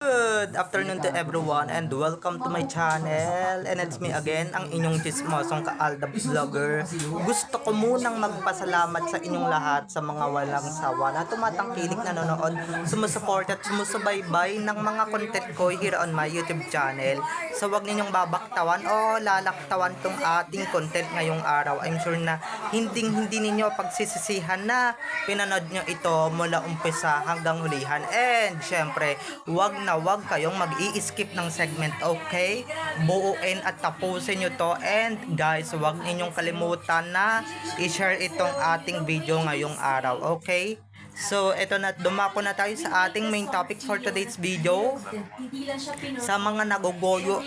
Good afternoon to everyone and welcome to my channel, and it's me again, ang inyong chismosong ka-Alda Vlogger. Gusto ko munang magpasalamat sa inyong lahat sa mga walang sawa na tumatangkilik, nanonood, sumusuport at sumusubaybay ng mga content ko here on my YouTube channel. So wag ninyong babaktawan o lalaktawan tong ating content ngayong araw. I'm sure na hindi ninyo pagsisisihan na pinanood nyo ito mula umpisa hanggang hulihan. And syempre, wag kayong mag-i-skip ng segment, okay? Buuin at tapusin nyo to. And guys, wag ninyong kalimutan na i-share itong ating video ngayong araw, okay? So, ito na, dumako na tayo sa ating main topic for today's video. Sa mga nagugoyo,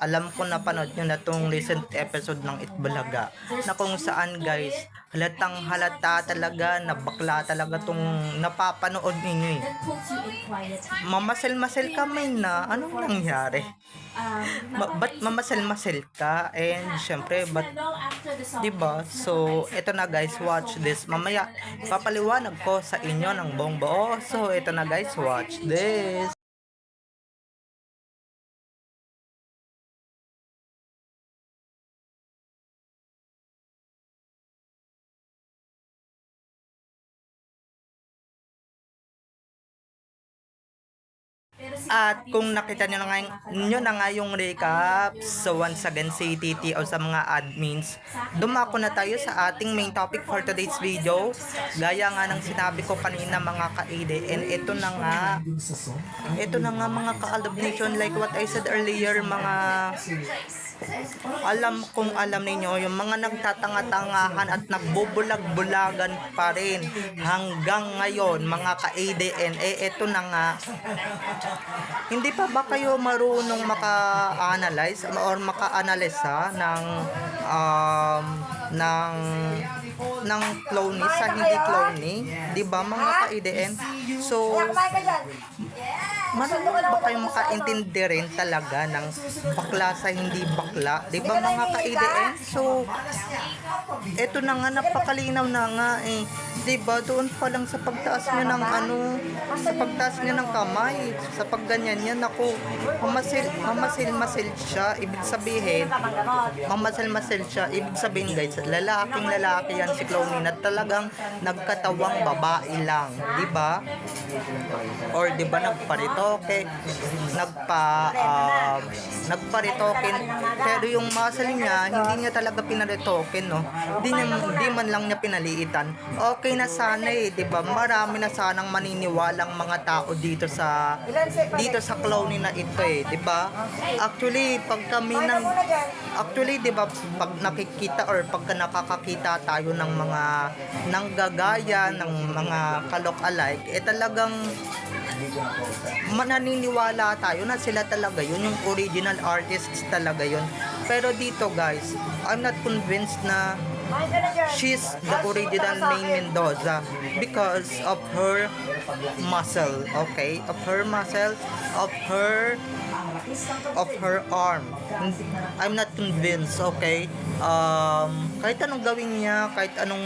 alam ko na panood nyo na itong recent episode ng Itbulaga, na kung saan guys, halatang halata talaga, na bakla talaga itong napapanood ninyo eh. Mamasel-masel kami na, anong nangyari? Ba't mamasel-masel ka? And syempre, ba't, diba? So, ito na guys, watch this. Mamaya, papaliwanag ko sa inyo ng buong buo. So, ito na guys, watch this. At kung nakita nyo na nga yung recap, so once again si TT o sa mga admins, dumako na tayo sa ating main topic for today's video. Gaya nga ng sinabi ko kanina mga ka-ADN, ito na nga mga ka-Alab Nation, like what I said earlier, mga alam ninyo, yung mga nagtatanga-tangahan at nagbubulag-bulagan pa rin hanggang ngayon mga ka-ADN, ito na nga. Hindi pa ba kayo marunong maka-analyze or maka-analisa ng cloney sa hindi cloney, di ba mga ka-ADN? So, marunong ba kayo makaintindi rin talaga ng bakla sa hindi bakla, di ba mga ka-ADN? So, eto na nga, napakalinaw na nga eh, di ba? Doon pa lang sa pagtaas niya ng sa pagtaas niya ng kamay, sa pagganyan niya, naku, mamasil-masil siya, ibig sabihin guys, lalaking lalaki yan si Cloney, na talagang nagkatawang babae lang, di ba? Or di ba nagparitoke, nagparitoken, pero yung muscle niya hindi niya talaga pinaritoken, no? Hindi man lang niya pinaliitan. Okay na sana eh, di ba? Marami na sanang maniniwalang mga tao dito sa Cloney na ito eh, di ba? Actually, di ba, pag nakikita or pagka nakakakita tayo ng mga nanggagaya ng mga kalok-alike, talagang mananiniwala tayo na sila talaga yun, yung original artists talaga yun. Pero dito guys, I'm not convinced na she's the original Maine Mendoza because of her muscle, okay? Of her muscle, of her arm. I'm not convinced, okay? Kahit anong gawin niya, kahit anong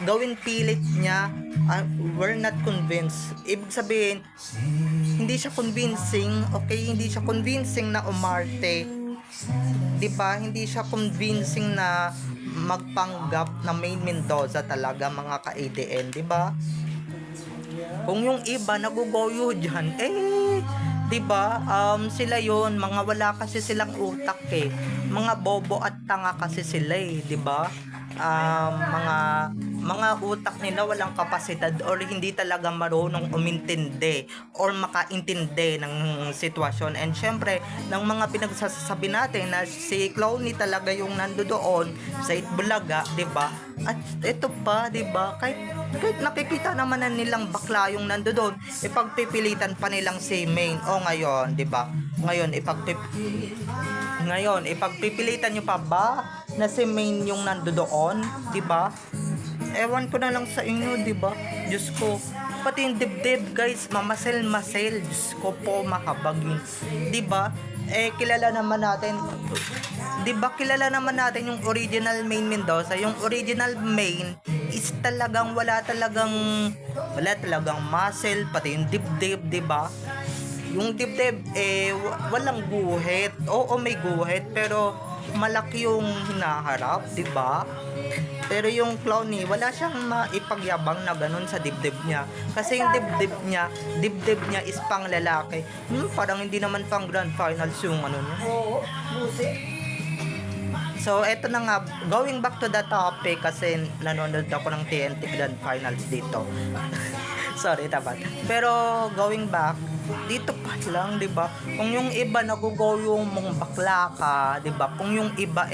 gawin pilit niya, we're not convinced. Ibig sabihin, hindi siya convincing, okay? Hindi siya convincing na umarte, diba? Hindi siya convincing na magpanggap na Maine Mendoza talaga mga ka-ADN, diba? Kung yung iba nagugoyo dyan, diba? Sila yon, mga wala kasi silang utak eh. Mga bobo at tanga kasi sila eh, diba? Mga utak nila walang kapasidad or hindi talaga marunong umintindi or makaintindi ng sitwasyon. And syempre, ng mga pinagsasabi natin na si Cloney talaga yung nandoon sa Itbulaga, diba? At ito pa, diba? Kahit nakikita naman na nilang bakla yung nandoon, ipagpipilitan pa nilang si Maine. O ngayon, diba? Ngayon, ipagpipilitan nyo pa ba na si Maine yung nandoon, diba? Ewan ko na lang sa inyo, diba? Diyos ko, pati yung dibdib guys, mamasel-masel, Diyos ko po, mahabag yun, diba? Kilala naman natin, diba, kilala naman natin yung original Maine Mendoza. Yung original Maine is wala talagang muscle, pati yung dibdib, diba? yung dibdib walang guhit. Oo, may guhit pero malaki yung hinaharap, 'di ba? Pero yung Clowny, wala siyang maipagyabang na ganun sa dibdib niya. Kasi yung dibdib niya is pang lalaki. Parang hindi naman pang grand finals yung ano niya. Oo, busi. So, eto na nga, going back to the topic kasi nanonood ako ng TNT Grand Finals dito. Sorry, tapat. Pero, going back, dito pa lang, di ba? Kung yung iba nagugoyo mong bakla ka, di ba? Kung yung iba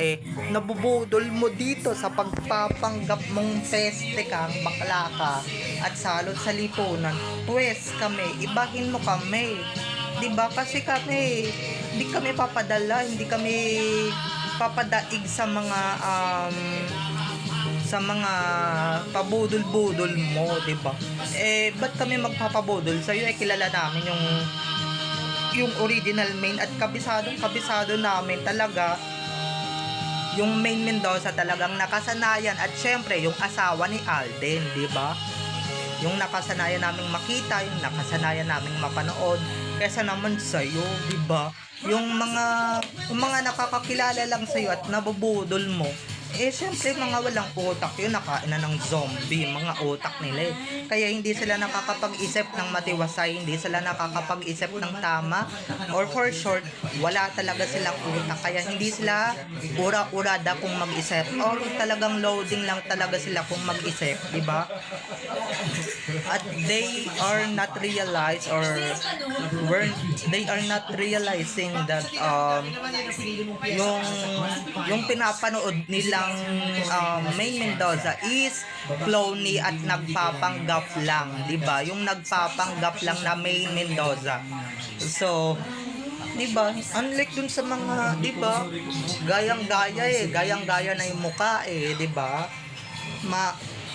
nabubudol mo dito sa pagpapanggap mong peste kang bakla ka at salot sa lipunan, pues kami, ibahin mo kami. Di ba? Kasi kami, hindi kami papadala, hindi kami papadaig sa mga pabudol-budol mo, 'di ba? Ba't kami magpapabudol sa iyo? Kilala namin yung original main at kabisado namin talaga yung main Mendoza talagang nakasanayan at syempre yung asawa ni Alden, 'di ba? Yung nakasanayan naming makita, yung nakasanayan naming mapanood kaysa naman sa iyo, 'di ba? Yung mga nakakakilala lang sa iyo at nabubudol mo, syempre mga walang utak yun, nakain na ng zombie, mga utak nila Kaya hindi sila nakakapag-isip ng matiwasay, hindi sila nakakapag-isip ng tama, or for short, wala talaga silang utak. Kaya hindi sila ura-urada kung mag-isip, or talagang loading lang talaga sila kung mag-isip, di ba? At they are not realizing that yung pinapanood nilang Main Mendoza is Clowny at nagpapanggap lang, 'di ba? Yung nagpapanggap lang na Main Mendoza. So, 'di ba? Unlike dun sa mga, 'di ba? Gayang-gaya na yung mukha 'di ba?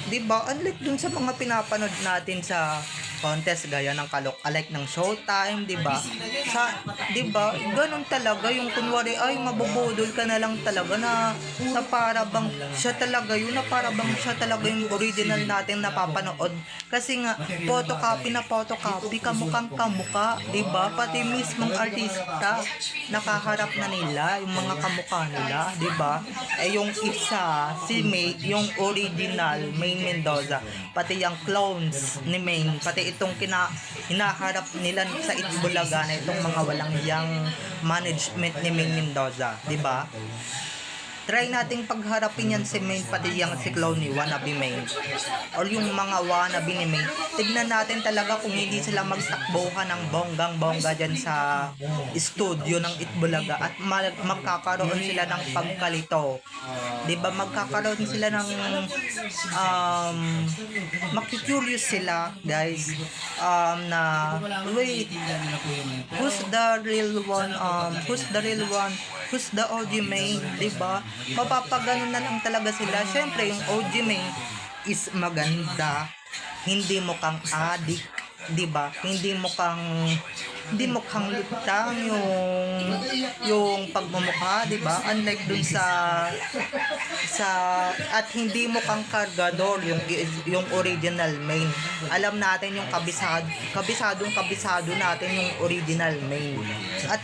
'Di ba? Unlike dun sa mga pinapanood natin sa contest gaya ng kalok-alike ng Showtime, 'di ba? 'Di ba? Ganun talaga yung kunwari ay mabubudol ka na lang talaga na para bang siya talaga yun, na para bang siya talaga yung original natin napapanood. Kasi nga photocopy kamukhang kamukha, 'di ba? Pati mismong artista nakaharap na nila yung mga kamukha nila, 'di ba? Yung isa si May, yung original Main Mendoza, pati yung clones ni Main, pati itong hinaharap nila sa Itbulaga na itong mga walang yang management ni Main Mendoza, 'di ba? Try nating pagharapin yan si Main, pati yung si Clowny, wannabe Main, or yung mga wannabe ni Main. Tignan natin talaga kung hindi sila magtakbuhan ng bonggang-bongga dyan sa studio ng Itbulaga at magkakaroon sila ng pagkalito. Diba, magkakaroon sila ng makikurious sila, guys, na wait, who's the real one, who's the OG Main, diba? Mapapaganon na lang talaga sila. Syempre, yung OG Main is maganda, hindi mukhang adik, 'di ba? Hindi mukhang lutang yung pagmumukha, 'di ba? Unlike dun sa at hindi mukhang kargador yung original Main. Alam natin yung kabisado natin yung original Main. At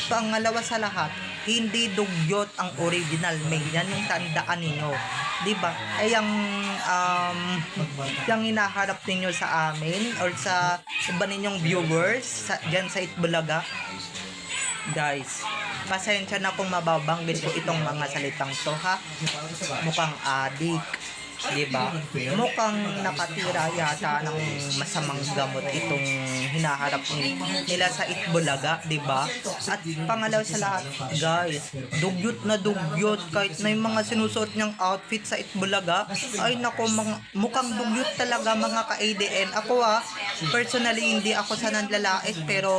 pangalawa sa lahat, hindi dugyot ang original Main. Yan yung tandaan ninyo, 'di ba? Yung hinaharap ninyo sa amin or sa iba ninyong viewers diyan sa Itbulaga, guys, pasensya na kung mababanggit ko itong mga salitang to, ha? Mukhang adik, 'di ba? Mukhang nakatira yata ng masamang gamot itong hinaharap nila sa Itbulaga, 'di ba? At pangalawa sa lahat, guys, dugyot na dugyot kahit na yung mga sinusuot niyang outfit sa Itbulaga. Ay nako, mukhang dugyot talaga mga ka-ADN. Ako personally hindi ako sa nanlalait, pero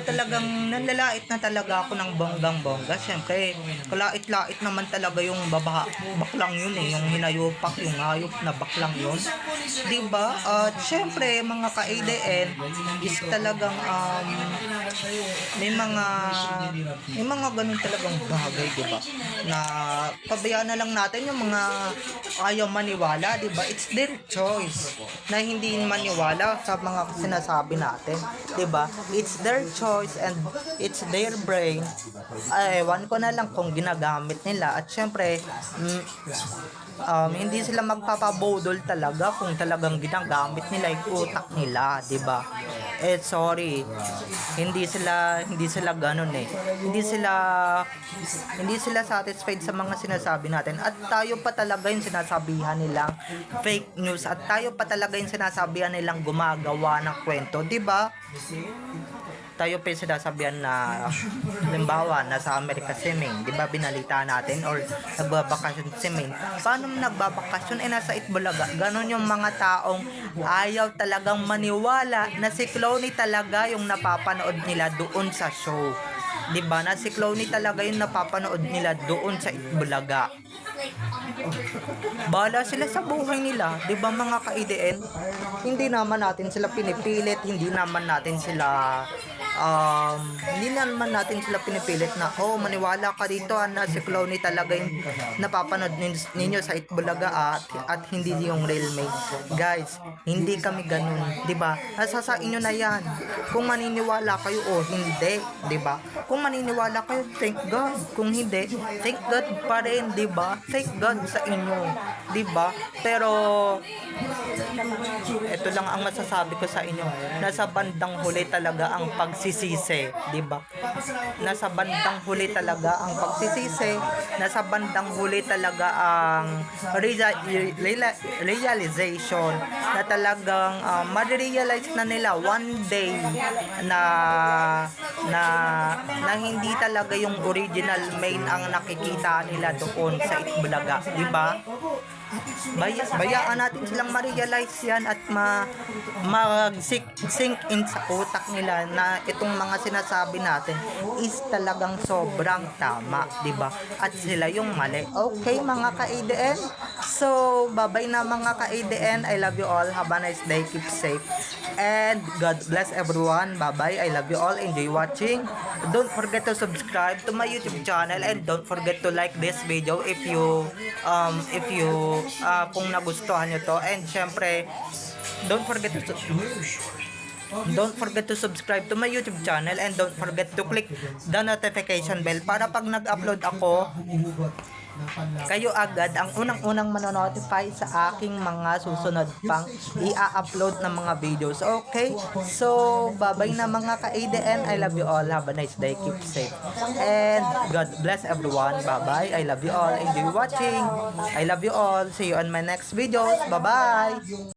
talagang nanlalait na talaga ako ng bonggang-bongga. Siyempre, kalait-lait naman talaga yung bakla baklang yun eh, yung hinayupak, yung hayop na baklang yun. Diba? At syempre, mga ka-ADN is talagang may mga ganun talagang bagay, diba? Na pabayaan na lang natin yung mga ayaw maniwala, diba? It's their choice na hindi maniwala sa mga sinasabi natin, diba? It's their choice and it's their brain. Ay, ewan ko na lang kung ginagamit nila. At syempre, hindi sila magpapabudol talaga kung talagang ginagamit nila yung utak nila, 'di ba? Sorry. Hindi sila ganoon eh. Hindi sila satisfied sa mga sinasabi natin. At tayo pa talaga yung sinasabihan nilang fake news at tayo pa talaga yung sinasabihan nilang gumagawa ng kwento, 'di ba? Tayo pa yung sinasabihan na halimbawa nasa Amerika si Maine, di ba binalita natin, or nagbabakasyon si Maine. Paano nagbabakasyon? Nasa Itbulaga. Ganon yung mga taong ayaw talagang maniwala na si Clooney talaga yung napapanood nila doon sa show. Di ba? Na si Clooney talaga yung napapanood nila doon sa Itbulaga. Bahala sila sa buhay nila, 'di ba mga ka-ADN? Hindi naman natin sila pinipilit, hindi naman natin sila pinipilit na maniwala ka dito na si Clooney talaga yung napapanood ninyo sa Itbulaga at hindi yung real mate. Guys, hindi kami ganun, 'di ba? Nasa sa inyo na 'yan. Kung maniniwala kayo o hindi, 'di ba? Kung maniniwala kayo, thank God. Kung hindi, thank God pa rin, 'di ba? Thank God sa inyo, 'di ba? Pero ito lang ang masasabi ko sa inyo. Nasa bandang huli talaga ang pagsisisi, 'di ba? Nasa bandang huli talaga ang pagsisisi, nasa bandang huli talaga ang realization na talagang ma-realize na nila one day na hindi talaga yung original main ang nakikita nila doon sa Itbulaga, 'di ba? Bayaan natin silang ma-realize yan at mag-sink in sa utak nila na itong mga sinasabi natin is talagang sobrang tama, 'di ba? At sila yung mali. Okay mga ka-ADN? So, bye-bye na mga ka-ADN. I love you all. Have a nice day. Keep safe. And God bless everyone. Bye-bye. I love you all. Enjoy watching. Don't forget to subscribe to my YouTube channel and don't forget to like this video if you kung nagustuhan nyo to. And syempre, don't forget to subscribe to my YouTube channel and don't forget to click the notification bell para pag nag-upload ako, kayo agad ang unang-unang manonotify sa aking mga susunod pang i-upload na mga videos. Okay? So, bye-bye na mga ka-ADN. I love you all. Have a nice day. Keep safe. And God bless everyone. Bye-bye. I love you all. Enjoy watching. I love you all. See you on my next videos. Bye-bye.